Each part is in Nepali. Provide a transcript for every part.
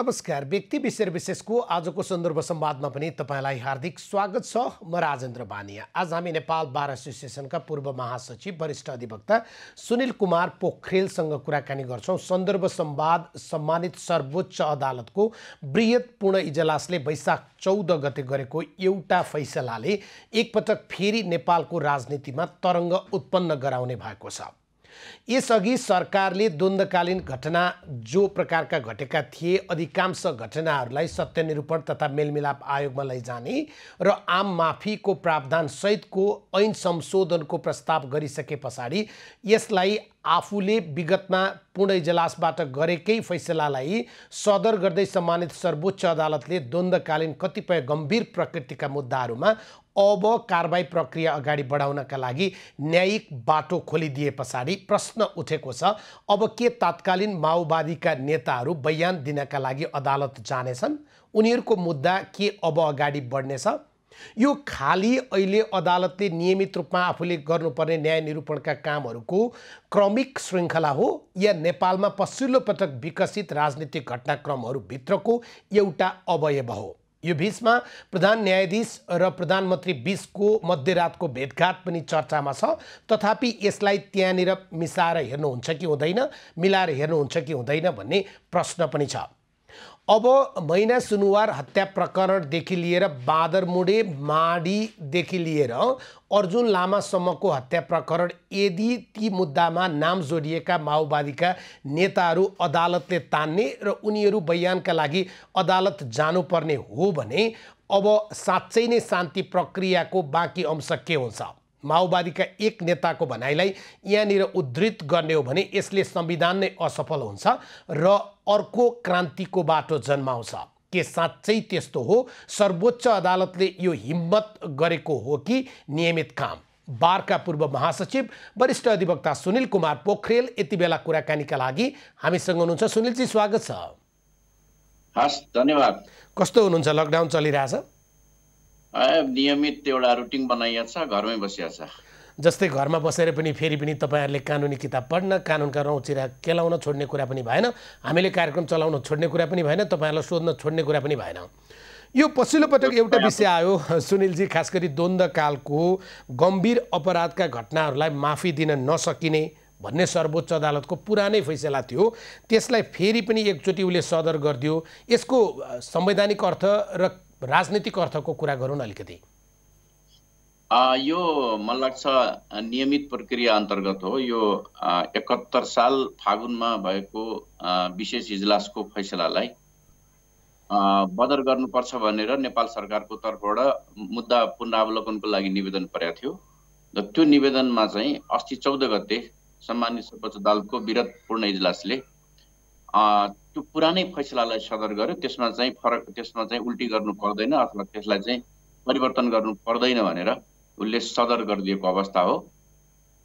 नमस्कार। व्यक्ति विषय विशेषको आजको सन्दर्भ संवादमा पनि तपाईलाई हार्दिक स्वागत छ। म राजेन्द्र बानिया। आज हामी नेपाल बार एसोसिएसनका पूर्व महासचिव वरिष्ठ अधिवक्ता सुनिल कुमार पोखरेलसँग कुराकानी गर्छौं। सन्दर्भ संवाद सम्मानित सर्वोच्च अदालतको बृहत पूर्ण इजलासले वैशाख 14 गते गरेको एउटा फैसलाले एकपटक फेरि नेपालको राजनीतिमा तरंग उत्पन्न गराउने भएको छ। यसअघि सरकारले द्वन्द्वकालीन घटना जो प्रकारका घटेका थिए अधिकांश घटनाहरूलाई सत्यनिरूपण तथा मेलमिलाप आयोगमा लैजाने र आम माफीको प्रावधान सहितको ऐन संशोधनको प्रस्ताव गरिसके पछाडि यसलाई आफूले विगतमा पूर्ण इजलासबाट गरेकै फैसलालाई सदर गर्दै सम्मानित सर्वोच्च अदालतले द्वन्द्वकालीन कतिपय गम्भीर प्रकृतिका मुद्दाहरूमा अब कारबाही प्रक्रिया अगाडि बढाउनका लागि न्यायिक बाटो खोलिदिए पछाडि प्रश्न उठेको छ, अब के तत्कालीन माओवादीका नेताहरू बयान दिनका लागि अदालत जानेछन्? उनीहरूको मुद्दा के अब अगाडि बढ्नेछ? यो खाली अहिले अदालतले नियमित रूपमा आफूले गर्नुपर्ने न्याय निरूपणका कामहरूको क्रमिक श्रृङ्खला हो या नेपालमा पछिल्लो पटक विकसित राजनीतिक घटनाक्रमहरू भित्रको एउटा अवयव हो? यो बीचमा प्रधान न्यायाधीश र प्रधानमन्त्री बीचको मध्यरातको भेटघाट पनि चर्चामा छ। तथापि यसलाई त्यहाँनिर मिसाएर हेर्नुहुन्छ कि हुँदैन, मिलाएर हेर्नुहुन्छ कि हुँदैन भन्ने प्रश्न पनि छ। अब मैना सुनुवार हत्या प्रकरणदेखि लिएर बाँदरमुडे माडीदेखि लिएर अर्जुन लामासम्मको हत्या प्रकरण, यदि ती मुद्दामा नाम जोडिएका माओवादीका नेताहरू अदालतले तान्ने र उनीहरू बयानका लागि अदालत जानुपर्ने हो भने अब साँच्चै नै शान्ति प्रक्रियाको बाँकी अंश के हुन्छ? माओवादीका एक नेताको भनाइलाई यहाँनिर उद्धृत गर्ने हो भने यसले संविधान नै असफल हुन्छ र अर्को क्रान्तिको बाटो जन्माउँछ। के साँच्चै त्यस्तो हो? सर्वोच्च अदालतले यो हिम्मत गरेको हो कि नियमित काम? बारका पूर्व महासचिव वरिष्ठ अधिवक्ता सुनिल कुमार पोखरेल यति बेला कुराकानीका लागि हामीसँग हुनुहुन्छ। सुनिलजी, स्वागत छ। हस्, धन्यवाद। कस्तो हुनुहुन्छ? लकडाउन चलिरहेछ? नियमित एउटा रुटिन बनाइएको छ, घरमै बसिएको छ। जस्तै घरमा बसेर पनि फेरि पनि तपाईहरुले कानुनी किताब पढ्न, कानुनका रौँचिरा केलाउन छोड्ने कुरा पनि भएन, हामीले कार्यक्रम चलाउन छोड्ने कुरा पनि भएन, तपाईहरुलाई सोध्न छोड्ने कुरा पनि भएन। यो पछिल्लो पटक एउटा विषय आयो सुनिलजी, खास गरी द्वन्द्वकालको गम्भीर अपराधका घटनाहरूलाई माफी दिन नसकिने भन्ने सर्वोच्च अदालतको पुरानै फैसला थियो। त्यसलाई फेरि पनि एकचोटि उले सदर गरिदियो। यसको संवैधानिक अर्थ र राजनीतिक अर्थको कुरा गरौँ न अलिकति। यो मलाई लाग्छ नियमित प्रक्रिया अन्तर्गत हो। यो 71 साल फागुनमा भएको विशेष इजलासको फैसलालाई बदर गर्नुपर्छ भनेर नेपाल सरकारको तर्फबाट मुद्दा पुनरावलोकनको लागि निवेदन परेको थियो र त्यो निवेदनमा चाहिँ अस्ति 14 गते सम्मानित सर्वोच्च अदालतको वृहत पूर्ण इजलासले त्यो पुरानै फैसलालाई सदर गर्यो। त्यसमा चाहिँ उल्टी गर्नु पर्दैन अथवा त्यसलाई चाहिँ परिवर्तन गर्नु पर्दैन भनेर उसले सदर गरिदिएको अवस्था हो।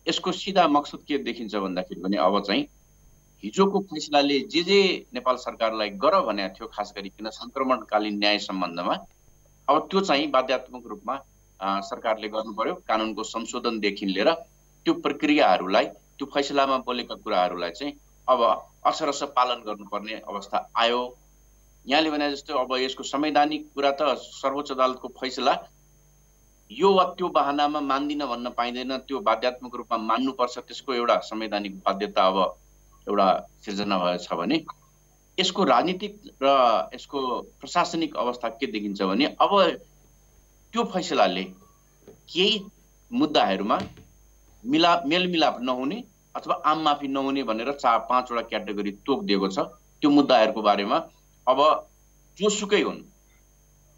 यसको सीधा मकसद के देखिन्छ भन्दाखेरि पनि अब चाहिँ हिजोको फैसलाले जे नेपाल सरकारलाई गर भनेको थियो, खास गरिकन संक्रमणकालीन न्याय सम्बन्धमा, अब त्यो चाहिँ बाध्यात्मक रूपमा सरकारले गर्नु पर्यो। कानुनको संशोधनदेखि लिएर त्यो प्रक्रियाहरूलाई, त्यो फैसलामा बोलेका कुराहरूलाई चाहिँ अब अक्षरश पालन गर्नुपर्ने अवस्था आयो। यहाँले भने जस्तो अब यसको संवैधानिक कुरा त सर्वोच्च अदालतको फैसला यो वा त्यो बहानामा मान्दिन भन्न पाइँदैन, त्यो बाध्यात्मक रूपमा मान्नुपर्छ, त्यसको एउटा संवैधानिक बाध्यता अब एउटा सिर्जना भएछ भने यसको राजनीतिक र यसको प्रशासनिक अवस्था के देखिन्छ भने अब त्यो फैसलाले केही मुद्दाहरूमा मेलमिलाप नहुने अथवा आम माफी नहुने भनेर 4-5 वटा क्याटेगोरी तोक दिएको छ। त्यो मुद्दाहरूको बारेमा अब जोसुकै हुन्,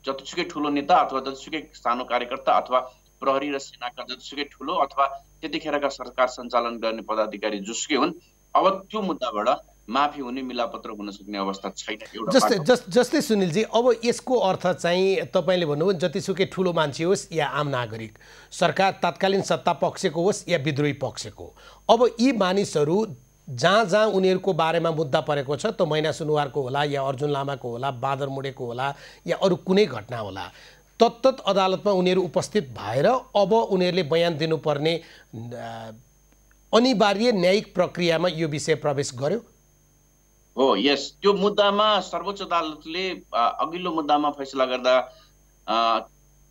जतिसुकै ठुलो नेता अथवा जतिसुकै सानो कार्यकर्ता अथवा प्रहरी र सेनाका जतिसुकै ठुलो अथवा त्यतिखेरका सरकार सञ्चालन गर्ने पदाधिकारी जोसुकै हुन्, अब त्यो मुद्दाबाट माफी हुने, मिलापत्र हुन सक्ने अवस्था छैन। जस्तै सुनिलजी, अब यसको अर्थ चाहिँ तपाईले भन्नुभयो जतिसुकै ठुलो मान्छे होस् या आम नागरिक, सरकार तत्कालीन सत्ता पक्षको होस् या विद्रोही पक्षको, अब यी मानिसहरू जहाँ उनीहरूको बारेमा मुद्दा परेको छ, त मैना सुनुवारको होला या अर्जुन लामाको होला, बाँदरमुडेको होला या अरू कुनै घटना होला, तत्त अदालतमा उनीहरू उपस्थित भएर अब उनीहरूले बयान दिनुपर्ने अनिवार्य न्यायिक प्रक्रियामा यो विषय प्रवेश गर्यो। हो यस, त्यो मुद्दामा सर्वोच्च अदालतले अघिल्लो मुद्दामा फैसला गर्दा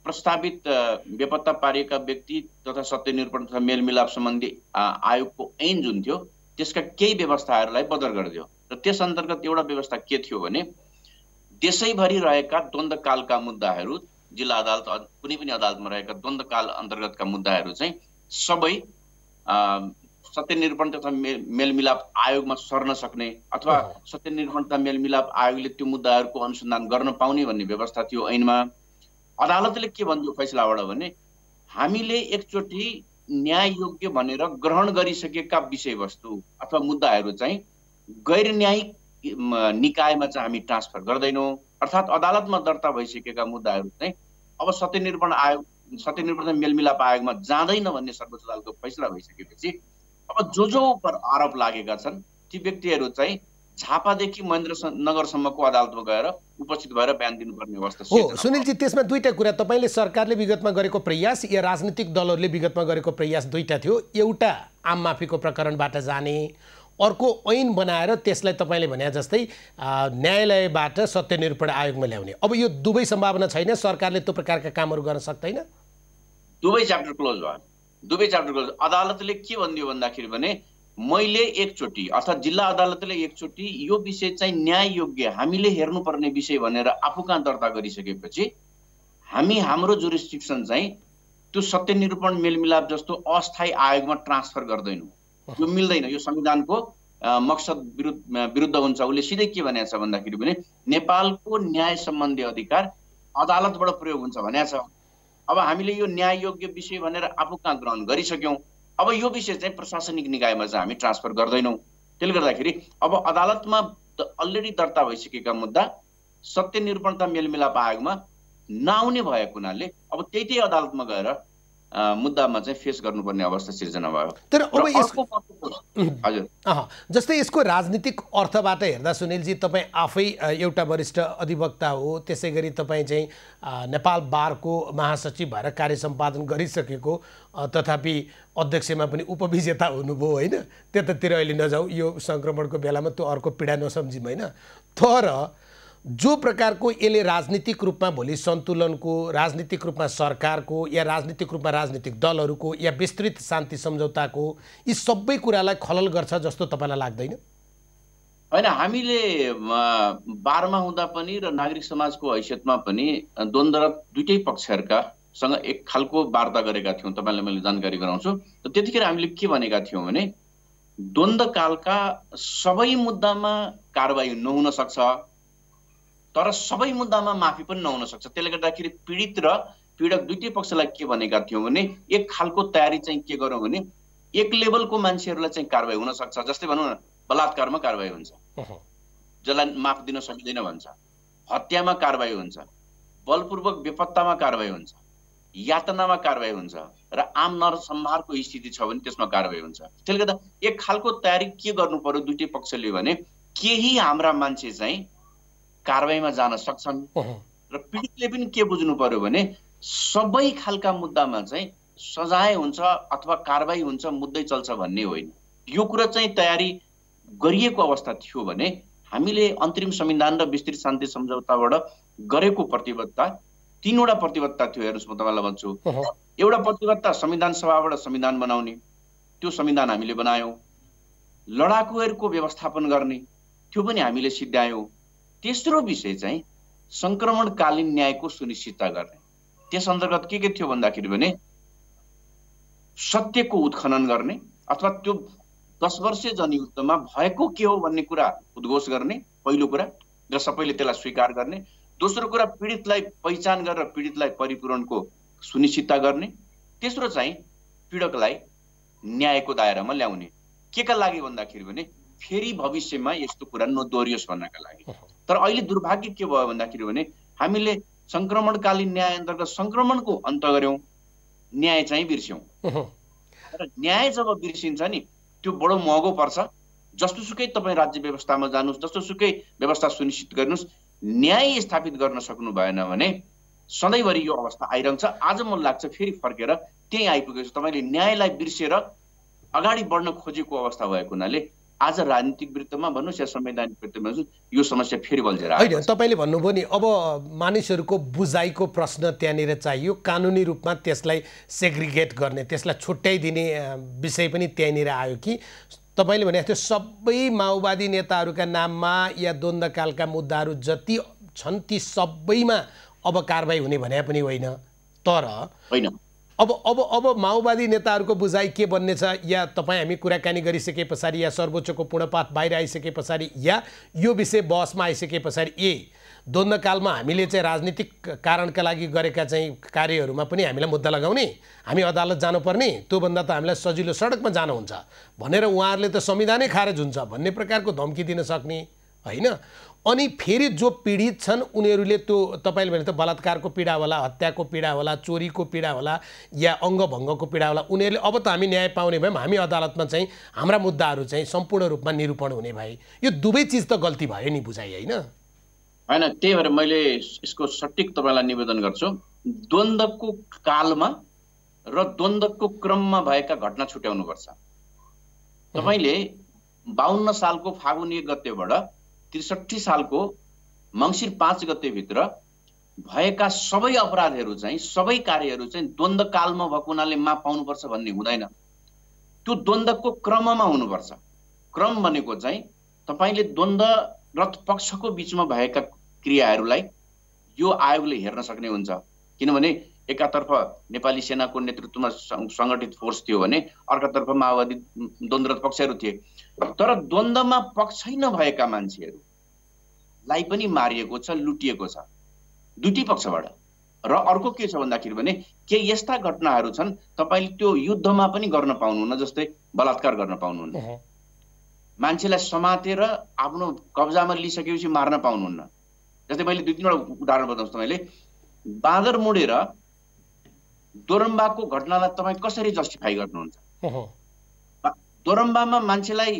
प्रस्तावित बेपत्ता पारिएका व्यक्ति तथा सत्यनिरूपण तथा मेलमिलाप सम्बन्धी आयोगको ऐन जुन थियो त्यसका केही व्यवस्थाहरूलाई बदर गरिदियो। र त्यस अन्तर्गत एउटा व्यवस्था के थियो भने देशैभरि रहेका द्वन्द्वकालका मुद्दाहरू, जिल्ला अदालत कुनै पनि अदालतमा रहेका द्वन्द्वकाल अन्तर्गतका मुद्दाहरू चाहिँ सबै सत्यनिरूपण तथा मेलमिलाप आयोगमा सर्न सक्ने अथवा सत्यनिरूपण तथा मेलमिलाप आयोगले त्यो मुद्दाहरूको अनुसन्धान गर्न पाउने भन्ने व्यवस्था थियो ऐनमा। अदालतले के भन्यो फैसलाबाट भने हामीले एकचोटि न्याय योग्य भनेर ग्रहण गरिसकेका विषयवस्तु अथवा मुद्दाहरू चाहिँ गैर न्यायिक निकायमा चाहिँ हामी ट्रान्सफर गर्दैनौँ। अर्थात् अदालतमा दर्ता भइसकेका मुद्दाहरू चाहिँ अब सत्यनिरूपण मेलमिलाप आयोगमा जाँदैन भन्ने सर्वोच्च अदालतको फैसला भइसकेपछि अब जो पर आरोप लागेका छन् ती व्यक्तिहरू चाहिँ झापादेखि महेन्द्रनगरसम्मको अदालतमा गएर उपस्थित भएर बयान दिनुपर्ने अवस्था हो। सुनिलजी, त्यसमा दुईटा कुरा, तपाईँले सरकारले विगतमा गरेको प्रयास या राजनीतिक दलहरूले विगतमा गरेको प्रयास दुईटा थियो। एउटा आम माफीको प्रकरणबाट जाने, अर्को ऐन बनाएर त्यसलाई तपाईँले भने जस्तै न्यायालयबाट सत्यनिरूपण आयोगमा ल्याउने। अब यो दुवै सम्भावना छैन, सरकारले त्यो प्रकारका कामहरू गर्न सक्दैन। दुवै च्याप्टर क्लोज भयो, दुवै च्याप्टर क्लोज। अदालतले के भनिदियो भन्दाखेरि भने मैले एकचोटि अर्थात् जिल्ला अदालतले एकचोटि यो विषय चाहिँ न्याय योग्य हामीले हेर्नुपर्ने विषय भनेर आफू कहाँ दर्ता गरिसकेपछि हामी हाम्रो जुरिस्डिक्सन चाहिँ त्यो सत्यनिरूपण मेलमिलाप जस्तो अस्थायी आयोगमा ट्रान्सफर गर्दैनौँ। यो मिल्दैन, यो संविधानको मकसद विरुद्ध हुन्छ। उसले सिधै के भनेको छ भन्दाखेरि भने नेपालको न्याय सम्बन्धी अधिकार अदालतबाट प्रयोग हुन्छ भनेको छ। अब हामीले यो न्याय योग्य विषय भनेर आफू कहाँ ग्रहण गरिसक्यौँ। अब यो विषय चाहिँ प्रशासनिक निकायमा चाहिँ हामी ट्रान्सफर गर्दैनौँ। त्यसले गर्दाखेरि अब अदालतमा अलरेडी दर्ता भइसकेका मुद्दा सत्यनिरूपण तथा मेलमिलाप आयोगमा नआउने भएको हुनाले अब त्यही अदालतमा गएर मुद्दामा चाहिँ फेस गर्नुपर्ने अवस्था सिर्जना भयो। तर अब हजुर जस्तै यसको राजनीतिक अर्थबाट हेर्दा सुनिलजी, तपाईँ आफै एउटा वरिष्ठ अधिवक्ता हो, त्यसै गरी तपाईँ चाहिँ नेपाल बारको महासचिव भएर कार्य सम्पादन गरिसकेको, तथापि अध्यक्षमा पनि उपविजेता हुनुभयो होइन। त्यतातिर अहिले नजाउँ, यो सङ्क्रमणको बेलामा त्यो अर्को पीडा नसम्झौँ होइन। तर जो प्रकारको यसले राजनीतिक रूपमा भोलि सन्तुलनको, राजनीतिक रूपमा सरकारको या राजनीतिक रूपमा राजनीतिक दलहरूको या विस्तृत शान्ति सम्झौताको यी सबै कुरालाई खलल गर्छ जस्तो तपाईँलाई लाग्दैन? होइन, हामीले बारमा हुँदा पनि र नागरिक समाजको हैसियतमा पनि द्वन्द्वरत दुईटै पक्षहरूकासँग एक खालको वार्ता गरेका थियौँ। तपाईँलाई मैले जानकारी गराउँछु। त्यतिखेर हामीले के भनेका थियौँ भने द्वन्द्वकालका सबै मुद्दामा कारबाही नहुन सक्छ, तर सबै मुद्दामा माफी पनि नहुन सक्छ। त्यसले गर्दाखेरि पीडित र पीडक दुईटै पक्षलाई के भनेका थियौँ भने एक खालको तयारी चाहिँ के गरौँ भने एक लेभलको मान्छेहरूलाई चाहिँ कारबाही हुन सक्छ। जस्तै भनौँ न, बलात्कारमा कारबाही हुन्छ, जसलाई माफ दिन सकिँदैन भन्छ, हत्यामा कारबाही हुन्छ, बलपूर्वक बेपत्तामा कारबाही हुन्छ, यातनामा कारबाही हुन्छ र आम नरसंहारको स्थिति छ भने त्यसमा कारबाही हुन्छ। त्यसले गर्दा एक खालको तयारी के गर्नु पर्यो दुईटै पक्षले भने केही हाम्रा मान्छे चाहिँ कारबाहीमा जान सक्छन् र पीडितले पनि के बुझ्नु पर्यो भने सबै खालका मुद्दामा चाहिँ सजाय हुन्छ अथवा कारबाही हुन्छ, मुद्दै चल्छ भन्ने होइन। यो कुरा चाहिँ तयारी गरिएको अवस्था थियो भने हामीले अन्तरिम संविधान र विस्तृत शान्ति सम्झौताबाट गरेको प्रतिबद्धता तीनवटा प्रतिबद्धता थियो। हेर्नुहोस्, म तपाईँलाई भन्छु, एउटा प्रतिबद्धता संविधान सभाबाट संविधान बनाउने, त्यो संविधान हामीले बनायौँ। लडाकुहरूको व्यवस्थापन गर्ने, त्यो पनि हामीले सिद्ध्यायौँ। तेस्रो विषय चाहिँ संक्रमणकालीन न्यायको सुनिश्चितता गर्ने। त्यस अन्तर्गत के थियो भन्दाखेरि भने सत्यको उत्खनन गर्ने अथवा त्यो 10 वर्षीय जनयुद्धमा भएको के हो भन्ने कुरा उद्घोष गर्ने, पहिलो कुरा, र सबैले त्यसलाई स्वीकार गर्ने। दोस्रो कुरा, पीडितलाई पहिचान गरेर पीडितलाई परिपूरणको सुनिश्चितता गर्ने। तेस्रो चाहिँ पीडकलाई न्यायको दायरामा ल्याउने। के का लागि भन्दाखेरि भने फेरि भविष्यमा यस्तो कुरा नदोहोरियोस् भन्नका लागि। तर अहिले दुर्भाग्य के भयो भन्दाखेरि भने हामीले संक्रमणकालीन न्याय अन्तर्गत संक्रमणको अन्त गर्यौं, न्याय चाहिँ बिर्स्यौं। र न्याय जब बिर्सिन्छ नि त्यो बडो महँगो पर्छ। जस्तोसुकै तपाईँ राज्य व्यवस्थामा जानुस्, जस्तोसुकै व्यवस्था सुनिश्चित गर्नुस्, न्याय स्थापित गर्न सक्नु भएन भने सधैँभरि यो अवस्था आइरहन्छ। आज मलाई लाग्छ फेरि फर्केर त्यही आइपुगेको छ। तपाईँले न्यायलाई बिर्सेर अगाडि बढ्न खोजेको अवस्था भएको हुनाले आज राजनीतिक वृत्तमा भन्नुहोस् या संवैधानिक वृत्तमा भन्नुहोस्, यो समस्या फेरि बल्झेर आएको होइन। तपाईँले भन्नुभयो नि अब मानिसहरूको बुझाइको प्रश्न त्यहाँनिर चाहियो, कानुनी रूपमा त्यसलाई सेग्रिगेट गर्ने, त्यसलाई छुट्याइदिने विषय पनि त्यहाँनिर आयो कि तपाईँले भने जस्तो सबै माओवादी नेताहरूका नाममा या द्वन्द्वकालका मुद्दाहरू जति छन् ती सबैमा अब कारबाही हुने भने पनि होइन। तर होइन, अब माओवादी नेताहरूको बुझाइ के बन्ने छ, या तपाईँ हामी कुराकानी गरिसके पछाडि या सर्वोच्चको पूर्णपात बाहिर आइसके पछाडि या यो विषय बहसमा आइसके पछाडि द्वन्द्वकालमा हामीले चाहिँ राजनीतिक कारणका लागि गरेका चाहिँ कार्यहरूमा पनि हामीलाई मुद्दा लगाउने, हामी अदालत जानुपर्ने, त्योभन्दा त हामीलाई सजिलो सडकमा जानु हुन्छ भनेर उहाँहरूले त संविधानै खारेज हुन्छ भन्ने प्रकारको धम्की दिन सक्ने होइन। अनि फेरि जो पीडित छन् उनीहरूले त्यो तपाईँले भने त बलात्कारको पीडा होला, हत्याको पीडा होला, चोरीको पीडा होला या अङ्गभङ्गको पीडा होला, उनीहरूले अब त हामी न्याय पाउने भयौँ, हामी अदालतमा चाहिँ हाम्रा मुद्दाहरू चाहिँ सम्पूर्ण रूपमा निरूपण हुने भए, यो दुवै चिज त गल्ती भयो नि बुझाइ होइन? होइन, त्यही भएर मैले यसको सटिक तपाईँलाई निवेदन गर्छु, द्वन्द्वको कालमा र द्वन्द्वको क्रममा भएका घटना छुट्याउनुपर्छ। तपाईँले 52 सालको फागुन 1 गतेबाट 63 सालको मङ्सिर 5 गतेभित्र भएका सबै अपराधहरू चाहिँ, सबै कार्यहरू चाहिँ द्वन्द्वकालमा भएको हुनाले माफ पाउनुपर्छ भन्ने हुँदैन। त्यो द्वन्द्वको क्रममा हुनुपर्छ। क्रम भनेको चाहिँ तपाईँले द्वन्द्वरत पक्षको बिचमा भएका क्रियाहरूलाई यो आयोगले हेर्न सक्ने हुन्छ। किनभने एकातर्फ नेपाली सेनाको नेतृत्वमा सङ्गठित फोर्स थियो भने अर्कातर्फ माओवादी द्वन्द्वरत पक्षहरू थिए। तर द्वन्द्वमा पक्षै नभएका मान्छेहरूलाई पनि मारिएको छ, लुटिएको छ दुईटै पक्षबाट। र अर्को के छ भन्दाखेरि भने के यस्ता घटनाहरू छन् तपाईँले त्यो युद्धमा पनि गर्न पाउनुहुन्न, जस्तै बलात्कार गर्न पाउनुहुन्न, मान्छेलाई समातेर आफ्नो कब्जामा लिइसकेपछि मार्न पाउनुहुन्न। जस्तै मैले 2-3 उदाहरण बताउँछु तपाईँले। बाँदर मुडेर दोरम्बाको घटनालाई तपाईँ कसरी जस्टिफाई गर्नुहुन्छ? दोरम्बामा मान्छेलाई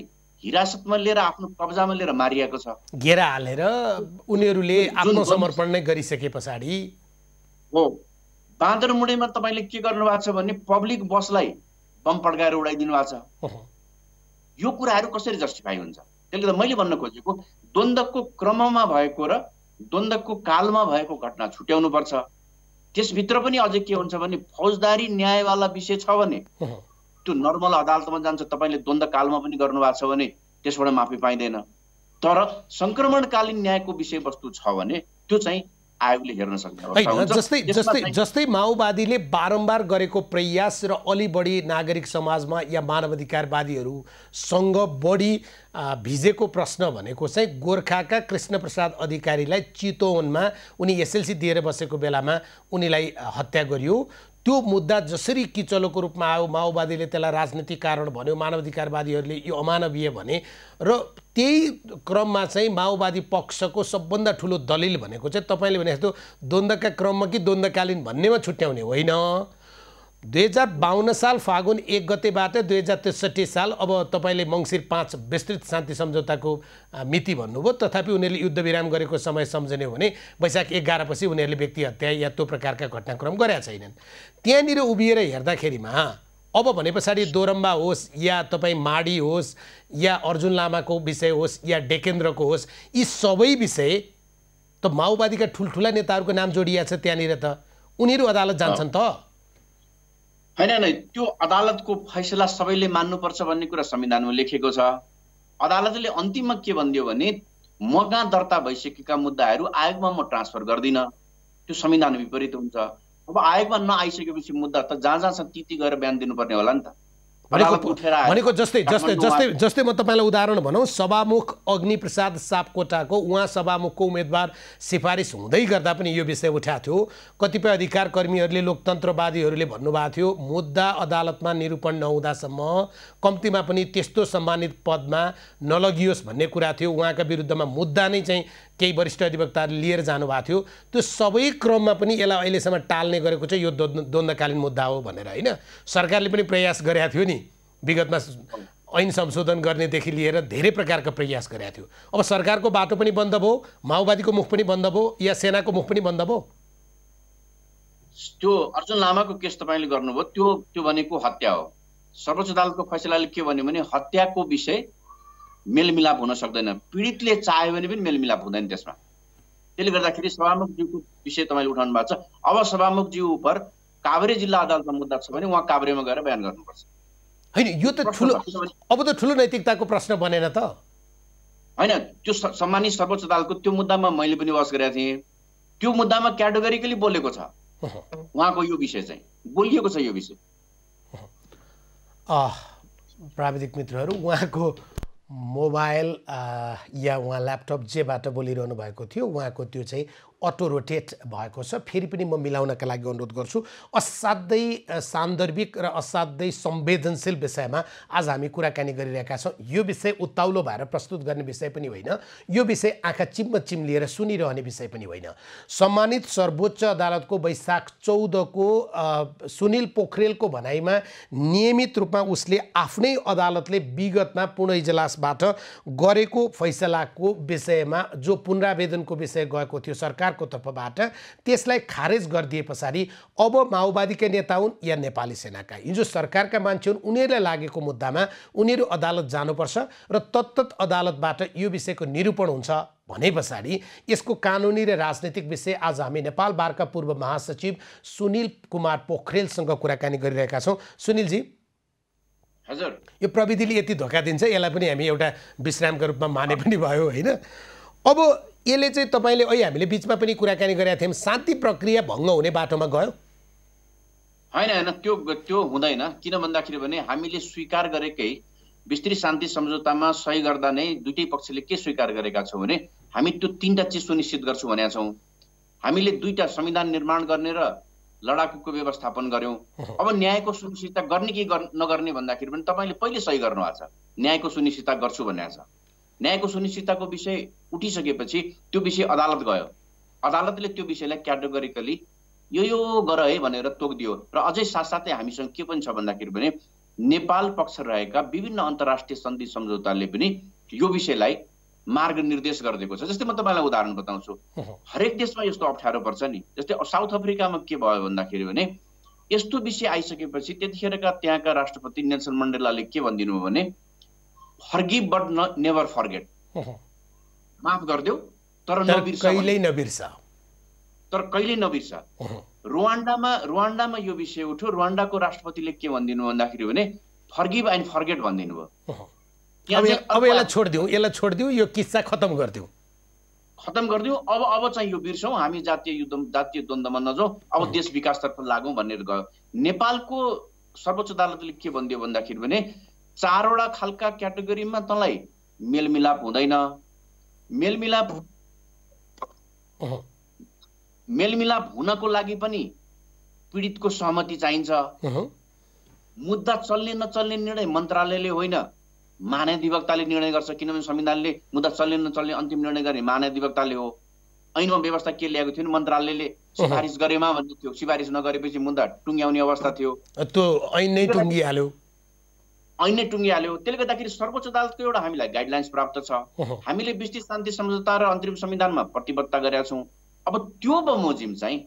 हिरासतमा लिएर आफ्नो कब्जामा लिएर मारिएको छ, घेरा हालेर उनीहरूले आत्मसमर्पण नै गरिसके पछाडि हो। बाँदर मुडेमा तपाईँले के गर्नु भएको छ भने पब्लिक बसलाई बम पड्काएर उडाइदिनु भएको छ। यो कुराहरू कसरी जस्टिफाई हुन्छ? त्यसले त मैले भन्न खोजेको द्वन्द्वको क्रममा भएको र द्वन्द्वको कालमा भएको घटना छुट्याउनु पर्छ। त्यसभित्र पनि अझै के हुन्छ भने फौजदारी न्यायवाला विषय छ भने त्यो नर्मल अदालतमा जान्छ। तपाईँले द्वन्द्वकालमा पनि गर्नुभएको छ भने त्यसबाट माफी पाइँदैन। तर सङ्क्रमणकालीन न्यायको विषयवस्तु छ भने त्यो चाहिँ आयोगले हेर्न सक्ने अवस्था हुन्छ। जस्तै माओवादीले बारम्बार गरेको प्रयास र अलि बढी नागरिक समाजमा या मानवाधिकारवादीहरूसँग बढी भिजेको प्रश्न भनेको चाहिँ गोर्खाका कृष्णप्रसाद अधिकारीलाई चितवनमा उनी एसएलसी दिएर बसेको बेलामा उनीलाई हत्या गरियो। त्यो मुद्दा जसरी किचलोको रूपमा आयो, माओवादीले त्यसलाई राजनीतिक कारण भन्यो, मानवाधिकारवादीहरूले यो अमानवीय भने, र त्यही क्रममा चाहिँ माओवादी पक्षको सबभन्दा ठुलो दलिल भनेको चाहिँ तपाईँले भने जस्तो द्वन्द्वका क्रममा कि द्वन्द्वकालीन भन्नेमा छुट्याउने होइन। 2052 साल फागुन 1 गतेबाट 2063 साल अब तपाईँले मङ्सिर 5 विस्तृत शान्ति सम्झौताको मिति भन्नुभयो, तथापि उनीहरूले युद्धविराम गरेको समय सम्झने हो भने वैशाख 11 पछि उनीहरूले व्यक्ति हत्या या त्यो प्रकारका घटनाक्रम गरेका छैनन्। त्यहाँनिर उभिएर हेर्दाखेरिमा अब भने पछाडि दोरम्बा होस् या तपाईँ माडी होस् या अर्जुन लामाको विषय होस् या डेकेन्द्रको होस्, यी सबै विषय त माओवादीका ठुल्ठुला नेताहरूको नाम जोडिया छ त्यहाँनिर। त उनीहरू अदालत जान्छन् त होइन? त्यो अदालतको फैसला सबैले मान्नुपर्छ भन्ने कुरा संविधानमा लेखेको छ। अदालतले अन्तिममा के भनिदियो भने मगा दर्ता भइसकेका मुद्दाहरू आयोगमा म ट्रान्सफर गर्दिनँ, त्यो संविधान विपरीत हुन्छ। अब आयोगमा नआइसकेपछि मुद्दा त जहाँ जहाँ छ ती गएर बयान दिनुपर्ने होला नि त। भनेको जस्तै म तपाईँलाई उदाहरण भनौँ, सभामुख अग्निप्रसाद सापकोटाको उहाँ सभामुखको उम्मेदवार सिफारिस हुँदै गर्दा पनि यो विषय उठाएको थियो। कतिपय अधिकार कर्मीहरूले, लोकतन्त्रवादीहरूले भन्नुभएको थियो मुद्दा अदालतमा निरूपण नहुँदासम्म कम्तीमा पनि त्यस्तो सम्मानित पदमा नलगियोस् भन्ने कुरा थियो। उहाँका विरुद्धमा मुद्दा नै चाहिँ केही वरिष्ठ अधिवक्ताहरूले लिएर जानुभएको थियो। त्यो सबै क्रममा पनि यसलाई अहिलेसम्म टाल्ने गरेको चाहिँ यो द्वन्द्वकालीन मुद्दा हो भनेर होइन। सरकारले पनि प्रयास गरेको थियो नि, विगतमा ऐन संशोधन गर्नेदेखि लिएर धेरै प्रकारका प्रयास गरेको थियो। अब सरकारको बाटो पनि बन्द भयो, माओवादीको मुख पनि बन्द भयो या सेनाको मुख पनि बन्द भयो। त्यो अर्जुन लामाको केस तपाईँले गर्नुभयो, त्यो भनेको हत्या हो। सर्वोच्च अदालतको फैसलाले के भन्यो भने हत्याको विषय मेलमिलाप हुन सक्दैन। पीडितले चाह्यो भने पनि मेलमिलाप हुँदैन त्यसमा। त्यसले गर्दाखेरि सभामुखज्यूको विषय तपाईँले उठाउनु भएको छ। अब सभामुखज्यू उप काभ्रे जिल्ला अदालतमा मुद्दा छ भने उहाँ काभ्रेमा गएर बयान गर्नुपर्छ। होइन, यो त ठुलो, अब त ठुलो नैतिकताको प्रश्न बनेन त होइन। त्यो सम्मानित सर्वोच्च अदालतको त्यो मुद्दामा मैले पनि बहस गरेको थिएँ। त्यो मुद्दामा क्याटेगोरिकली बोलेको छ उहाँको यो विषय चाहिँ बोलिएको छ। यो विषय प्राविधिक मित्रहरू, उहाँको मोबाइल या उहाँ ल्यापटप जेबाट बोलिरहनु भएको थियो, उहाँको त्यो चाहिँ अटो रोटेट भएको छ। फेरि पनि म मिलाउनका लागि अनुरोध गर्छु। असाध्यै सान्दर्भिक र असाध्यै संवेदनशील विषयमा आज हामी कुराकानी गरिरहेका छौँ। यो विषय उत्ताउलो भएर प्रस्तुत गर्ने विषय पनि होइन, यो विषय आँखा चिम्लिएर सुनिरहने विषय पनि होइन। सम्मानित सर्वोच्च अदालतको वैशाख 14 को सुनिल पोखरेलको भनाइमा नियमित रूपमा उसले आफ्नै अदालतले विगतमा पूर्ण इजलासबाट गरेको फैसलाको विषयमा जो पुनरावेदनको विषय गएको थियो सरकारको तर्फबाट, त्यसलाई खारेज गरिदिए पछाडि अब माओवादीका नेता हुन् या नेपाली सेनाका, हिजो सरकारका मान्छे हुन्, उनीहरूलाई लागेको मुद्दामा उनीहरू अदालत जानुपर्छ र तत्तत अदालतबाट यो विषयको निरूपण हुन्छ भने पछाडि यसको कानुनी र राजनीतिक विषय आज हामी नेपाल बारका पूर्व महासचिव सुनिल कुमार पोखरेलसँग कुराकानी गरिरहेका छौँ। सुनिलजी, हजुर, यो प्रविधिले यति धोका दिन्छ, यसलाई पनि हामी एउटा विश्रामको रूपमा माने पनि भयो होइन। अब यसले चाहिँ तपाईँले अहिले हामीले बिचमा पनि कुराकानी गरेका थियौँ, शान्ति प्रक्रिया भङ्ग हुने बाटोमा गयो? होइन होइन, त्यो हुँदैन। किन भन्दाखेरि भने हामीले स्वीकार गरेकै विस्तृत शान्ति सम्झौतामा सही गर्दा नै दुईटै पक्षले के स्वीकार गरेका छौँ भने हामी त्यो 3टा चिज सुनिश्चित गर्छौँ भनेका छौँ। हामीले 2टा संविधान निर्माण गर्ने र लडाकुको व्यवस्थापन गर्यौँ। अब न्यायको सुनिश्चितता गर्ने कि नगर्ने भन्दाखेरि पनि तपाईँले पहिले सही गर्नुभएको छ, न्यायको सुनिश्चितता गर्छु भनेको छ। न्यायको सुनिश्चितताको विषय उठिसकेपछि त्यो विषय अदालत गयो। अदालतले त्यो विषयलाई क्याटेगोरिकली यो गर है भनेर तोकिदियो। र अझै साथसाथै हामीसँग के पनि छ भन्दाखेरि भने नेपाल पक्ष रहेका विभिन्न अन्तर्राष्ट्रिय सन्धि सम्झौताले पनि यो विषयलाई मार्ग निर्देश गरिदिएको छ। जस्तै म तपाईँलाई उदाहरण बताउँछु, हरेक देशमा यस्तो अप्ठ्यारो पर्छ नि। जस्तै साउथ अफ्रिकामा के भयो भन्दाखेरि भने यस्तो विषय आइसकेपछि त्यतिखेरका त्यहाँका राष्ट्रपति नेल्सन मण्डेलाले के भनिदिनु भने फर्गिभ बट नेभर फर्गेट, माफ गरिदेऊ तर कहिल्यै नबिर्सा। रुवान्डामा यो विषय उठ्यो। रुवान्डाको राष्ट्रपतिले के भनिदिनु भन्दाखेरि भने फर्गिभ एन्ड फर्गेट भनिदिनु भयो। अब यसलाई छोडिदिउँ, यो किस्सा खतम गरिदिउँ। अब चाहिँ यो बिर्सौँ, हामी जातीय द्वन्द्वमा नजाउँ, अब देश विकासतर्फ लागौँ भनेर गयो। नेपालको सर्वोच्च अदालतले के भनिदियो भन्दाखेरि भने 4वटा खालका क्याटेगोरीमा तँलाई मेलमिलाप हुँदैन। मेलमिलाप हुनको लागि पनि पीडितको सहमति चाहिन्छ। मुद्दा चल्ने नचल्ने निर्णय मन्त्रालयले होइन, महाधिवक्ताले निर्णय गर्छ। किनभने संविधानले मुद्दा चल्ने नचल्ने अन्तिम निर्णय गर्ने महाधिवक्ताले हो। ऐनमा व्यवस्था के ल्याएको थियो, मन्त्रालयले सिफारिस गरेमा भन्ने थियो। सिफारिस नगरेपछि मुद्दा टुङ्ग्याउने अवस्था थियो। त्यो ऐन नै टुङ्गिहाल्यो। त्यसले गर्दाखेरि सर्वोच्च अदालतको एउटा हामीलाई गाइडलाइन्स प्राप्त छ। हामीले विस्तृत शान्ति सम्झौता र अन्तरिम संविधानमा प्रतिबद्धता गरेका छौँ। अब त्यो बमोजिम चाहिँ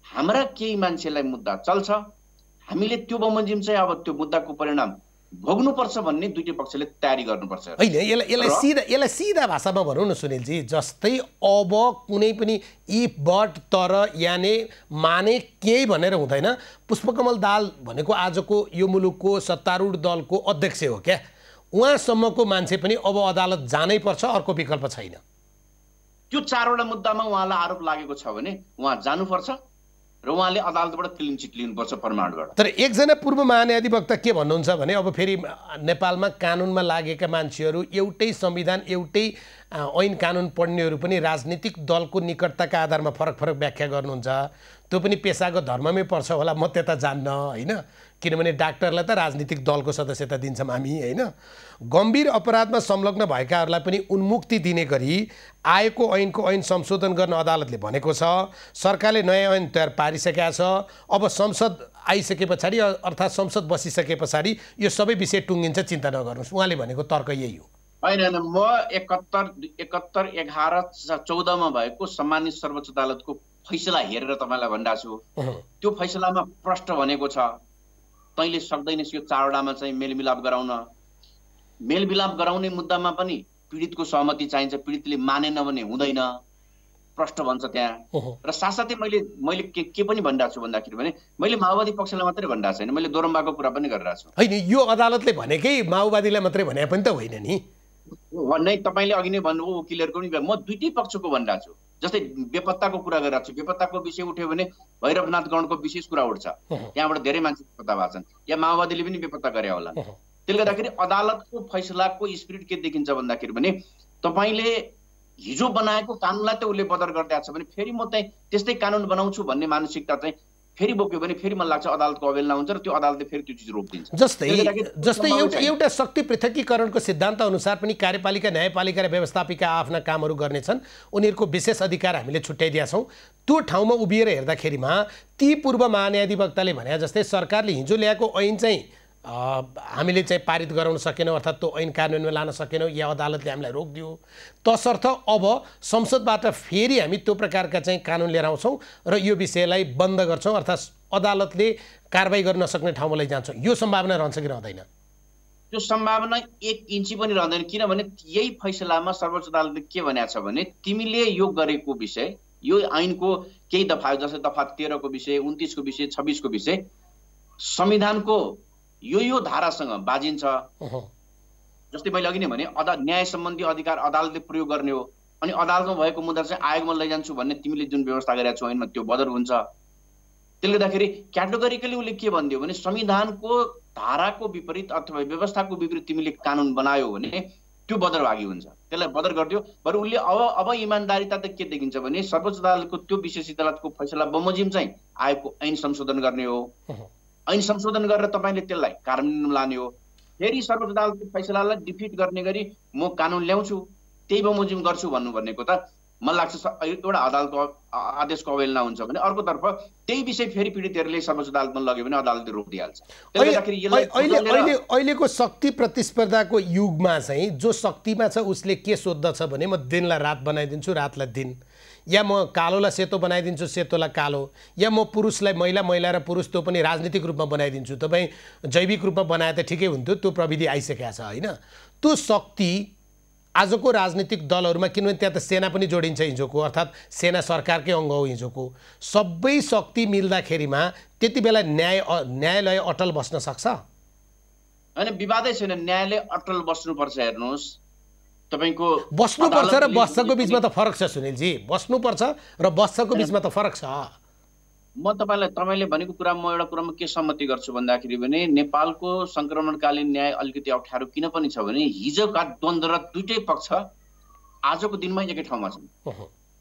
हाम्रा केही मान्छेलाई मुद्दा चल्छ, हामीले त्यो बमोजिम चाहिँ अब त्यो मुद्दाको परिणाम भोग्नुपर्छ भन्ने दुईटै पक्षले तयारी गर्नुपर्छ। होइन, यसलाई सिधा भाषामा भनौँ न सुनिलजी, जस्तै अब कुनै पनि इफ बट तर याने माने केही भनेर हुँदैन। पुष्पकमल दाहाल भनेको आजको यो मुलुकको सत्तारूढ दलको अध्यक्ष हो क्या, उहाँसम्मको मान्छे पनि अब अदालत जानै पर्छ, अर्को विकल्प छैन। त्यो 4वटा मुद्दामा उहाँलाई आरोप लागेको छ भने उहाँ जानुपर्छ र उहाँले अदालतबाट क्लिन चिट लिनुपर्छ फर्माटबाट। तर एकजना पूर्व महान्यायाधिवक्ता के भन्नुहुन्छ भने अब फेरि नेपालमा कानुनमा लागेका मान्छेहरू एउटै संविधान एउटै ऐन कानुन पढ्नेहरू पनि राजनीतिक दलको निकटताका आधारमा फरक व्याख्या गर्नुहुन्छ। त्यो पनि पेसाको धर्ममै पर्छ होला, म त्यता जान्न होइन, किनभने डाक्टरलाई त राजनीतिक दलको सदस्यता दिन्छौँ हामी होइन। गम्भीर अपराधमा संलग्न भएकाहरूलाई पनि उन्मुक्ति दिने गरी आएको ऐन संशोधन गर्न अदालतले भनेको छ। सरकारले नयाँ ऐन तयार पारिसकेका छ। अब संसद आइसके पछाडि अर्थात् संसद बसिसके पछाडि यो सबै विषय टुङ्गिन्छ, चिन्ता नगर्नुहोस्। उहाँले भनेको तर्क यही हो। होइन, म 71/11/14 मा भएको सम्मानित सर्वोच्च अदालतको फैसला हेरेर तपाईँलाई भनिरहेको छु। त्यो फैसलामा प्रष्ट भनेको छ तैँले सक्दैनस् यो 4वटामा चाहिँ मेलमिलाप गराउन। मेलमिलाप गराउने मुद्दामा पनि पीडितको सहमति चाहिन्छ, पीडितले मानेन भने हुँदैन, प्रश्न भन्छ त्यहाँ। र साथसाथै मैले के पनि भनिरहेको छु भन्दाखेरि भने मैले माओवादी पक्षलाई मात्रै भनिरहेको छैन, मैले दोरम्बाको कुरा पनि गरिरहेको छु। होइन, यो अदालतले भनेकै माओवादीलाई मात्रै भने पनि त होइन नि। नै तपाईँले अघि नै भन्नुभयो वकिलहरूको पनि, म दुईटै पक्षको भनिरहेको छु। जस्तै बेपत्ताको कुरा गरिरहेको छु, बेपत्ताको विषय उठ्यो भने भैरवनाथ गणको विशेष कुरा उठ्छ, त्यहाँबाट धेरै मान्छे बेपत्ता भएको छन्, या माओवादीले पनि बेपत्ता गरे होला। त्यसले गर्दाखेरि अदालतको फैसलाको स्पिरिट के देखिन्छ भन्दाखेरि भने तपाईँले हिजो बनाएको कानुनलाई त उसले बदर गरिदिएको छ भने फेरि म चाहिँ त्यस्तै कानुन बनाउँछु भन्ने मानसिकता चाहिँ फेरि बोक्यो भने फेरि मलाई लाग्छ अदालतको अवहेलना हुन्छ र त्यो अदालतले फेरि त्यो चिज रोकिदिन्छ। जस्तै एउटा शक्ति पृथकीकरणको सिद्धान्त अनुसार पनि कार्यपालिका, न्यायपालिका र व्यवस्थापिका आफ्ना कामहरू गर्नेछन्, उनीहरूको विशेष अधिकार हामीले छुट्याइदिएका छौँ। त्यो ठाउँमा उभिएर हेर्दाखेरिमा ती पूर्व महान्यायाधिवक्ताले भने जस्तै सरकारले हिजो ल्याएको ऐन चाहिँ हामीले चाहिँ पारित गराउन सकेनौँ, अर्थात् त्यो ऐन कार्यान्वयनमा लान सकेनौँ, या अदालतले हामीलाई रोकिदियो, तसर्थ अब संसदबाट फेरि हामी त्यो प्रकारका चाहिँ कानुन लिएर आउँछौँ र यो विषयलाई बन्द गर्छौँ, अर्थात् अदालतले कारबाही गर्न नसक्ने ठाउँमा लैजान्छौँ। यो सम्भावना रहन्छ कि रहँदैन? त्यो सम्भावना 1 इन्ची पनि रहँदैन, किनभने यही फैसलामा सर्वोच्च अदालतले के भनेको छ भने तिमीले यो गरेको विषय, यो ऐनको केही दफा जस्तै दफा 13 को विषय, 29 को विषय, 26 को विषय संविधानको यो धारासँग बाजिन्छ। जस्तै मैले अघि नै भने न्याय सम्बन्धी अधिकार अदालतले प्रयोग गर्ने हो, अनि अदालतमा भएको मुद्दा चाहिँ आयोगमा लैजान्छु भन्ने तिमीले जुन व्यवस्था गरेका छौ ऐनमा त्यो बदर हुन्छ। त्यसले गर्दाखेरि क्याटेगोरिकली उसले के भनिदियो भने संविधानको धाराको विपरीत अथवा व्यवस्थाको विपरीत तिमीले कानुन बनायो भने त्यो बदरभागी हुन्छ, त्यसलाई बदर गरिदियो। बरु उसले अब इमान्दारिता त के देखिन्छ भने सर्वोच्च अदालतको त्यो विशेष अदालतको फैसला बमोजिम चाहिँ आयोगको ऐन संशोधन गर्ने हो, ऐन संशोधन गरेर तपाईँले त्यसलाई कार्यान्वयनमा लाने हो। फेरि सर्वोच्च अदालतको फैसलालाई डिफिट गर्ने गरी म कानुन ल्याउँछु, त्यही बमोजिम गर्छु भन्नु भनेको त मलाई लाग्छ एउटा अदालतको आदेशको अवहेलना हुन्छ भने अर्कोतर्फ त्यही विषय फेरि पीडितहरूले सर्वोच्च अदालतमा लग्यो भने अदालतले रोकिदिहाल्छ। अहिलेको शक्ति प्रतिस्पर्धाको युगमा चाहिँ जो शक्तिमा छ उसले के सोध्दछ भने म दिनलाई रात बनाइदिन्छु, रातलाई दिन, या म कालोलाई सेतो बनाइदिन्छु, सेतोलाई कालो, या म पुरुषलाई महिला, महिला र पुरुष त्यो पनि राजनीतिक रूपमा बनाइदिन्छु। तपाईँ जैविक रूपमा बनाए त ठिकै हुन्थ्यो, त्यो प्रविधि आइसकेको छ होइन। त्यो शक्ति आजको राजनीतिक दलहरूमा, किनभने त्यहाँ त सेना पनि जोडिन्छ हिजोको, अर्थात् सेना सरकारकै अङ्ग हो हिजोको, सबै शक्ति मिल्दाखेरिमा त्यति बेला न्यायालय अटल बस्न सक्छ? होइन, विवादै छैन, न्यायालय अटल बस्नुपर्छ। हेर्नुहोस्, तपाईँको बस्नुपर्छ र बस्छको बिचमा त फरक छ सुनिलजी, बस्नुपर्छ र बस्छको बिचमा त फरक छ। म तपाईँले भनेको कुरा म एउटा कुरामा के सम्मति गर्छु भन्दाखेरि भने नेपालको संक्रमणकालीन न्याय अलिकति अप्ठ्यारो किन पनि छ भने हिजोका द्वन्द्व र दुईटै पक्ष आजको दिनमा एकै ठाउँमा छन्।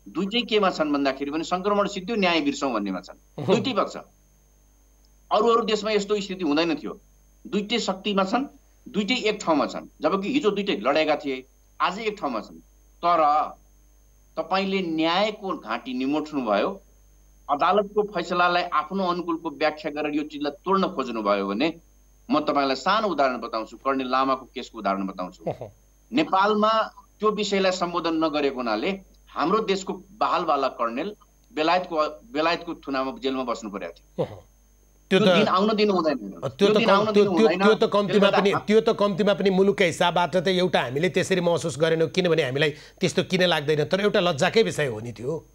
दुईटै केमा छन् भन्दाखेरि भने संक्रमण सिद्धियो, न्याय बिर्सौँ भन्नेमा छन् दुईटै पक्ष। अरू देशमा यस्तो स्थिति हुँदैन थियो, दुईटै शक्तिमा छन्, दुईटै एक ठाउँमा छन्, जबकि हिजो दुईटै लडेका थिए, आज एक ठाउँमा छन्। तर तपाईँले न्यायको घाँटी निमोट्नु भयो, अदालतको फैसलालाई आफ्नो अनुकूलको व्याख्या गरेर यो चिजलाई तोड्न खोज्नुभयो भने म तपाईँलाई सानो उदाहरण बताउँछु, कर्णेल लामाको केसको उदाहरण बताउँछु। नेपालमा त्यो विषयलाई सम्बोधन नगरेको हुनाले हाम्रो देशको बहालवाला कर्णेल बेलायतको थुनामा जेलमा बस्नु परेको थियो। त्यो त कम्तीमा पनि मुलुकका हिसाबबाट त एउटा हामीले त्यसरी महसुस गरेनौँ, किनभने हामीलाई त्यस्तो किन लाग्दैन, तर एउटा लज्जाकै विषय हो नि त्यो।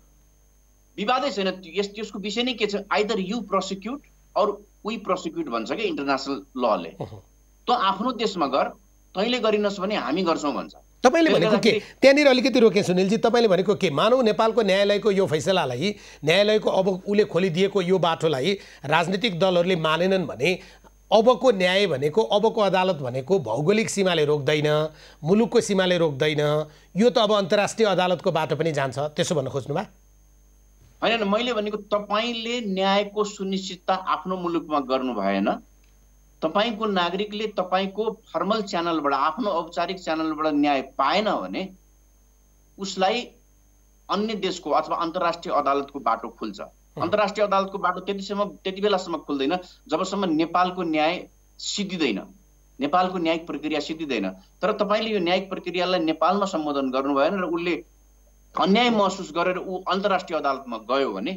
विवादै छैन, त्यसको विषय नै के छ, आइदर यु प्रोसिक्युट और वी प्रोसिक्युट भन्छ कि इन्टरनेसनल लले। त आफ्नो देशमा गर, तैँले गरिनस् भने हामी गर्छौँ भन्छ। तपाईँले भनेको के त्यहाँनिर अलिकति रोके सुनिलजी, तपाईँले भनेको के, मानौ नेपालको न्यायालयको यो फैसलालाई, न्यायालयको अब उसले खोलिदिएको यो बाटोलाई राजनीतिक दलहरूले मानेनन् भने अबको न्याय भनेको, अबको अदालत भनेको भौगोलिक सीमाले रोक्दैन, मुलुकको सीमाले रोक्दैन, यो त अब अन्तर्राष्ट्रिय अदालतको बाटो पनि जान्छ, त्यसो भन्न खोज्नुभयो? होइन, मैले भनेको तपाईँले न्यायको सुनिश्चितता आफ्नो मुलुकमा गर्नु भएन, तपाईँको नागरिकले तपाईँको फर्मल च्यानलबाट, आफ्नो औपचारिक च्यानलबाट न्याय पाएन भने उसलाई अन्य देशको अथवा अन्तर्राष्ट्रिय अदालतको बाटो खुल्छ। अन्तर्राष्ट्रिय अदालतको बाटो त्यति बेलासम्म खुल्दैन जबसम्म नेपालको न्याय सिद्धिँदैन, नेपालको न्यायिक प्रक्रिया सिद्धिँदैन। तर तपाईँले यो न्यायिक प्रक्रियालाई नेपालमा सम्बोधन गर्नु भएन र उसले अन्याय महसुस गरेर ऊ अन्तर्राष्ट्रिय अदालतमा गयो भने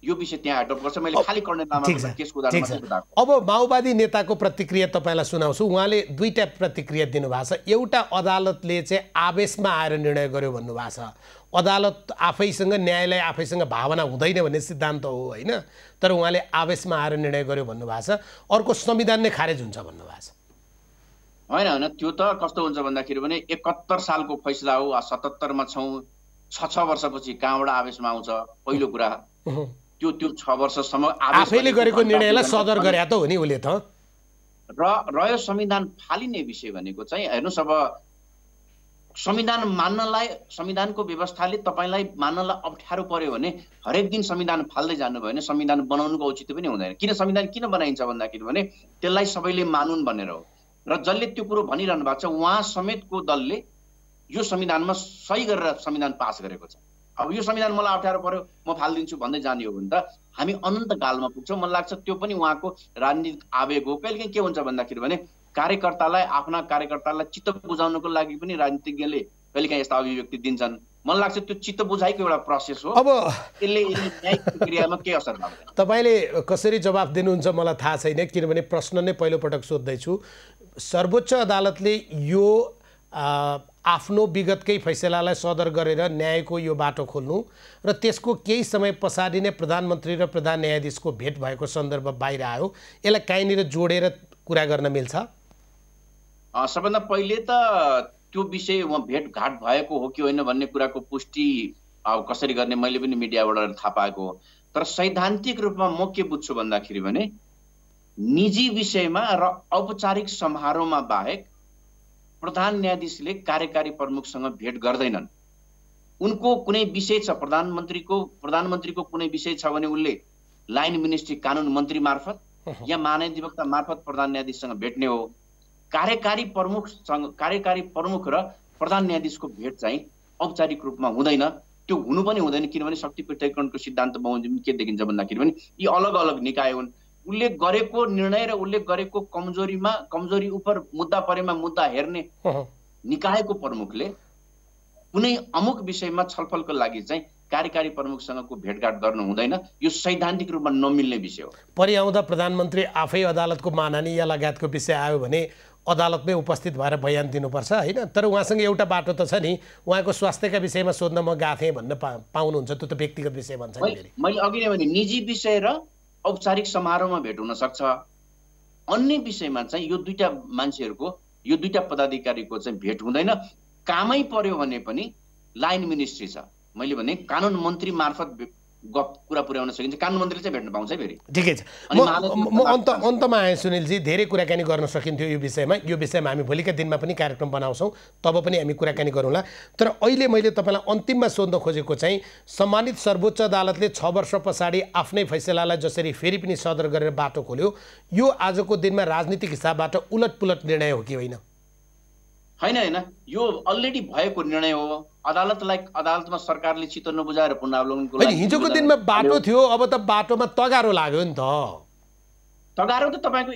यो विषय त्यहाँ एडप्ट गर्छ। मैले खाली कर्णेल लामाको केसको उदाहरण मात्रै बताएको। अब माओवादी नेताको प्रतिक्रिया तपाईँलाई सुनाउँछु। उहाँले दुईटा प्रतिक्रिया दिनुभएको छ। एउटा, अदालतले चाहिँ आवेशमा आएर निर्णय गर्यो भन्नुभएको छ। अदालत आफैसँग, न्यायालय आफैसँग भावना हुँदैन भन्ने सिद्धान्त हो होइन, तर उहाँले आवेशमा आएर निर्णय गर्यो भन्नुभएको छ। अर्को, संविधान नै खारेज हुन्छ भन्नुभएको छ। होइन होइन, त्यो त कस्तो हुन्छ भन्दाखेरि भने 71 सालको फैसला हो, 77 मा छौँ, 6 वर्षपछि कहाँबाट आवेशमा आउँछ? पहिलो कुरा त्यो 6 वर्षसम्म आफैले गरेको निर्णयलाई सदर गरे त हो नि उसले त। रह्यो संविधान फालिने विषय भनेको चाहिँ हेर्नुहोस्, अब संविधान मान्नलाई, संविधानको व्यवस्थाले तपाईँलाई मान्नलाई अप्ठ्यारो पर्यो भने हरेक दिन संविधान फाल्दै जानुभयो भने संविधान बनाउनुको औचित्य पनि हुँदैन। किन संविधान किन बनाइन्छ भन्दाखेरि भने त्यसलाई सबैले मानुन् भनेर हो। र जसले त्यो कुरो भनिरहनु भएको छ उहाँ समेतको दलले यो संविधानमा सही गरेर संविधान पास गरेको छ। अब यो संविधान मलाई अप्ठ्यारो पर्यो, म फालिदिन्छु भन्दै जाने हो भने त हामी अनन्त कालमा पुग्छौँ। मलाई लाग्छ त्यो पनि उहाँको राजनीतिक आवेग हो। कहिलेकाहीँ के हुन्छ भन्दाखेरि भने कार्यकर्तालाई, आफ्ना कार्यकर्तालाई चित्त बुझाउनको लागि पनि राजनीतिज्ञले कहिलेकाहीँ यस्ता अभिव्यक्ति दिन्छन्। मलाई लाग्छ त्यो चित्त बुझाइको एउटा प्रोसेस हो। अब यसले न्यायिक प्रक्रियामा के असर लाग्दैन। तपाईँले कसरी जवाफ दिनुहुन्छ मलाई थाहा छैन, किनभने प्रश्न नै पहिलोपटक सोध्दैछु। सर्वोच्च अदालतले यो आफ्नो विगतकै फैसलालाई सदर गरेर न्यायको यो बाटो खोल्नु र त्यसको केही समय पछाडि नै प्रधानमन्त्री र प्रधान न्यायाधीशको भेट भएको सन्दर्भ बाहिर आयो, यसलाई कहीँनिर जोडेर कुरा गर्न मिल्छ? सबभन्दा पहिले त त्यो विषय भेटघाट भएको हो कि होइन भन्ने कुराको पुष्टि अब कसरी गर्ने मैले पनि मिडियाबाट थाहा पाएको हो। तर सैद्धान्तिक रूपमा म के बुझ्छु भन्दाखेरि भने निजी विषयमा र औपचारिक समारोहमा बाहेक प्रधान न्यायाधीशले कार्यकारी प्रमुखसँग भेट गर्दैनन्। उनको कुनै विषय छ, प्रधानमन्त्रीको कुनै विषय छ भने उनले लाइन मिनिस्ट्री कानुन मन्त्री मार्फत या महाधिवक्ता मार्फत प्रधान न्यायाधीशसँग भेट्ने हो। कार्यकारी प्रमुख र प्रधान न्यायाधीशको भेट चाहिँ औपचारिक रूपमा हुँदैन। त्यो हुनु पनि हुँदैन, किनभने शक्ति पृथकीकरणको सिद्धान्त बमोजिम के देखिन्छ भन्दाखेरि पनि यी अलग अलग निकाय हुन्। उसले गरेको निर्णय र उसले गरेको कमजोरी उप मुद्दा परेमा मुद्दा हेर्ने निकायको प्रमुखले कुनै अमुक विषयमा छलफलको लागि चाहिँ कार्यकारी प्रमुखसँगको भेटघाट गर्नु हुँदैन। यो सैद्धान्तिक रूपमा नमिल्ने विषय हो। परिआउँदा प्रधानमन्त्री आफै अदालतको माननी या लगायतको विषय आयो भने अदालतमै उपस्थित भएर बयान दिनुपर्छ होइन। तर उहाँसँग एउटा बाटो त छ नि, उहाँको स्वास्थ्यका विषयमा सोध्न म गएको थिएँ भन्न पाउनुहुन्छ। त्यो त व्यक्तिगत विषय भन्छ नि। मैले अघि नै भने निजी विषय र औपचारिक समारोहमा भेट हुन सक्छ। अन्य विषयमा चाहिँ यो दुईटा मान्छेहरूको, यो दुईटा पदाधिकारीको चाहिँ भेट हुँदैन। कामै पर्यो भने पनि लाइन मिनिस्ट्री छ, मैले भने कानुन मन्त्री मार्फत कुरा पुर्याउन सकिन्छ। कानुन मन्त्रीले चाहिँ भेट्न पाउँछ फेरि। ठिकै छ। म अन्तमा आएँ सुनिलजी, धेरै कुराकानी गर्न सकिन्थ्यो यो विषयमा। यो विषयमा हामी भोलिका दिनमा पनि कार्यक्रम बनाउँछौँ, तब पनि हामी कुराकानी गरौँला। तर अहिले मैले तपाईँलाई अन्तिममा सोध्न खोजेको चाहिँ सम्मानित सर्वोच्च अदालतले 6 वर्ष पछाडि आफ्नै फैसलालाई जसरी फेरि पनि सदर गरेर बाटो खोल्यो, यो आजको दिनमा राजनीतिक हिसाबबाट उलटपुलट निर्णय हो कि होइन? होइन, यो अलरेडी भएको निर्णय हो। अदालतमा सरकारले चित्त नबुझाएर पुनरावलोकनको लागि हिजोको दिनमा बाटो थियो, अब त बाटोमा तगारो लाग्यो नि त। तगारो त तपाईँको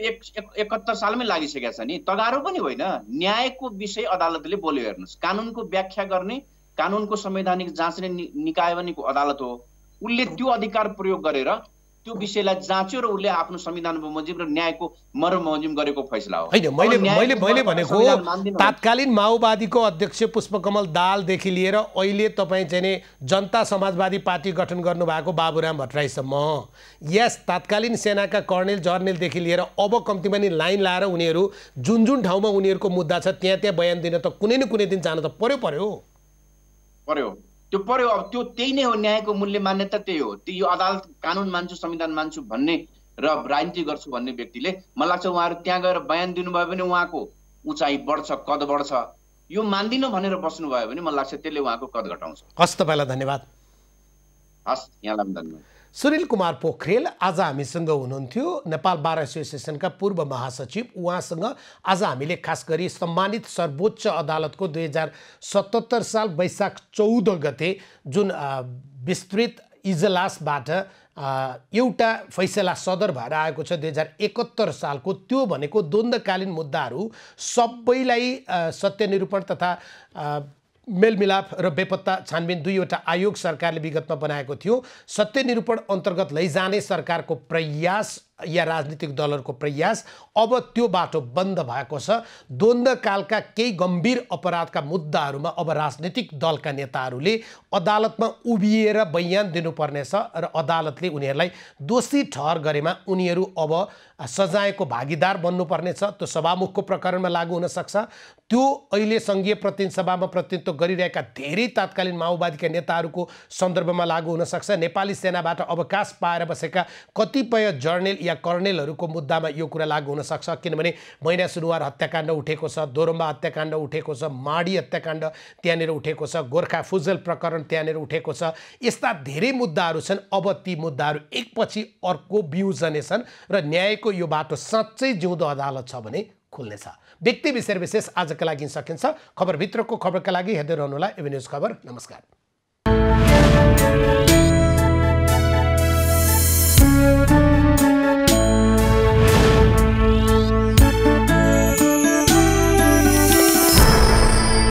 71 सालमै लागिसकेको छ नि। तगारो पनि होइन, न्यायको विषय अदालतले बोल्यो। हेर्नुहोस्, कानुनको व्याख्या गर्ने, कानुनको संवैधानिक जाँच्ने निकाय भनेको अदालत हो। उसले त्यो अधिकार प्रयोग गरेर त्यो विषयलाई जाँच्यो र उसले आफ्नो संविधान बमोजिम र न्यायको मर्ममोजिम गरेको फैसला हो। होइन, मैले भनेको तात्कालीन माओवादीको अध्यक्ष पुष्पकमल दाहालदेखि लिएर अहिले तपाईँ चाहिँ नि जनता समाजवादी पार्टी गठन गर्नुभएको बाबुराम भट्टराईसम्म, यस तात्कालीन सेनाका कर्णेल जर्नेलदेखि लिएर अब कम्तीमा नि लाइन लाएर उनीहरू जुन जुन ठाउँमा उनीहरूको मुद्दा छ त्यहाँ बयान दिन त कुनै न कुनै दिन जान त पर्यो। त्यो पर्यो। अब त्यो त्यही नै हो, न्यायको मूल्य मान्यता त्यही हो। त्यो यो अदालत कानुन मान्छु, संविधान मान्छु भन्ने र राजनीति गर्छु भन्ने व्यक्तिले, मलाई लाग्छ उहाँहरू त्यहाँ गएर बयान दिनुभयो भने उहाँको उचाइ बढ्छ, कद बढ्छ। यो मान्दिनँ भनेर बस्नुभयो भने मलाई लाग्छ त्यसले उहाँको कद घटाउँछ। हस्, तपाईँलाई धन्यवाद। हस्, यहाँलाई पनि धन्यवाद। सुनिल कुमार पोखरेल आज हामीसँग हुनुहुन्थ्यो, नेपाल बार एसोसिएसनका पूर्व महासचिव। उहाँसँग आज हामीले खास गरी सम्मानित सर्वोच्च अदालतको 2077 साल वैशाख 14 गते जुन विस्तृत इजलासबाट एउटा फैसला सदर भएर आएको छ 2071 सालको, त्यो भनेको द्वन्द्वकालीन मुद्दाहरू सबैलाई सत्य निरूपण तथा मेलमिलाप र बेपत्ता छानबिन दुईवटा आयोग सरकारले विगतमा बनाएको थियो। सत्य निरूपण अन्तर्गत लैजाने सरकारको प्रयास या राजनीतिक दलहरूको प्रयास अब त्यो बाटो बन्द भएको छ। द्वन्द्वकालका केही गम्भीर अपराधका मुद्दाहरूमा अब राजनीतिक दलका नेताहरूले अदालतमा उभिएर बयान दिनुपर्नेछ र अदालतले उनीहरूलाई दोषी ठहर गरेमा उनीहरू अब सजायको भागीदार बन्नुपर्नेछ। त्यो सभामुखको प्रकरणमा लागू हुन सक्छ। त्यो अहिले सङ्घीय प्रतिनिधि सभामा प्रतिनिधित्व गरिरहेका धेरै तत्कालीन माओवादीका नेताहरूको सन्दर्भमा लागू हुन सक्छ। नेपाली सेनाबाट अवकाश पाएर बसेका कतिपय जर्नेल या कर्नेलहरूको मुद्दामा यो कुरा लागू हुन सक्छ। किनभने मैना सुनुवार हत्याकाण्ड उठेको छ, दोरम्बा हत्याकाण्ड उठेको छ, माडी हत्याकाण्ड त्यहाँनिर उठेको छ, गोर्खा फुजल प्रकरण त्यहाँनिर उठेको छ। यस्ता धेरै मुद्दाहरू छन्। अब ती मुद्दाहरू एकपछि अर्को बिउजनेछन् र न्यायको यो बाटो साँच्चै जिउँदो अदालत छ भने खुल्नेछ। व्यक्ति विषय विशेष आजका लागि सकिन्छ। खबरभित्रको खबरका लागि हेर्दै रहनुहोला एभी न्युज खबर। नमस्कार।